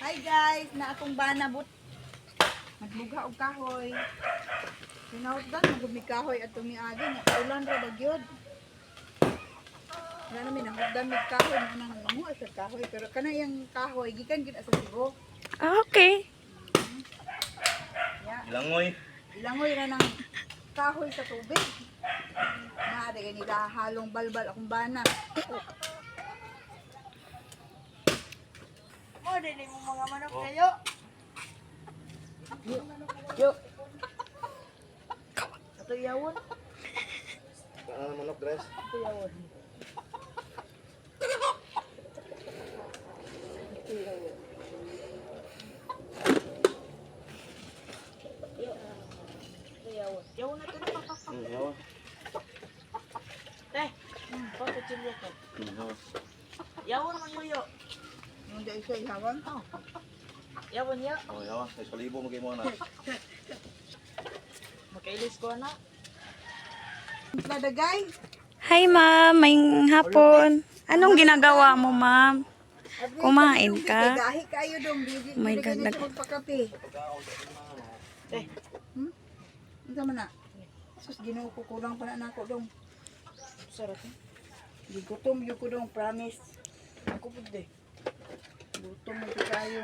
Hi guys, na akong banabot. Magbuga og kahoy. Tinawdan magumi kahoy at tumiagi nga ulan ra bagyod. Wala namin nahugdan mig kahoy mo nang manguha sa kahoy pero kana yang kahoy gikan gid sa Cebu. Ah, okay. Ya, Langoy. ilangoy ra ng kahoy sa tubig. Na ada nila halong balbal akong bana. Oh, dili mo mga manok kayo. Yo. Ato yawon. Ano manok, Dres? Ato yawon. Yawon na ito na papa. Yawa. Eh, papa chimlo ko. Yawa. Yawon man mo yo. Yung dahil siya ihawon? Oh. Yawon ya. Oh, yawa. Ay, salibo mo kayo mo na. Makailis ko na. Ladagay. Hi, ma'am. May hapon. Anong ginagawa mo, ma'am? Kumain ka? Gahi kayo dong. Oh my God, Ganito magpakape. Eh. Ano naman na? Sus, ginoo ko kulang pa na ako dong. Sarap eh. Gigutom yung ko dong, promise. Ako po de. Gutom mo kayo.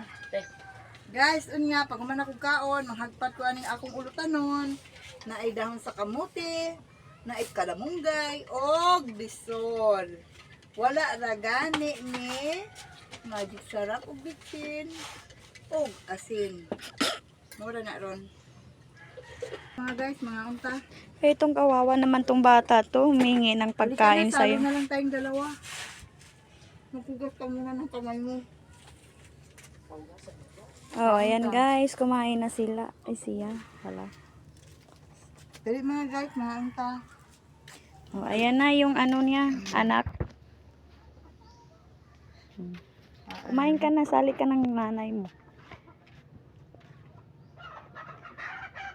Guys, unya, pag man ako kaon, mahagpat ko aning akong ulutanon, na ay dahon sa kamuti, na ay kalamunggay, og bisol. Wala ra gani ni magic sarap og bitsin, og asin. Mura na ron. Mga guys, mga unta. Itong kawawa naman tong bata to. Humingi ng pagkain Halika na, sa'yo. salo na lang tayong dalawa. Mapugas ka muna ng kamay mo. Oh, ayan guys. Kumain na sila. Ay, siya. Hala. Dali mga guys, mga unta. Oh, ayan na yung ano niya. Anak. Kumain ka na. Sali ka ng nanay mo.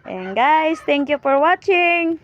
Ayan guys. Thank you for watching.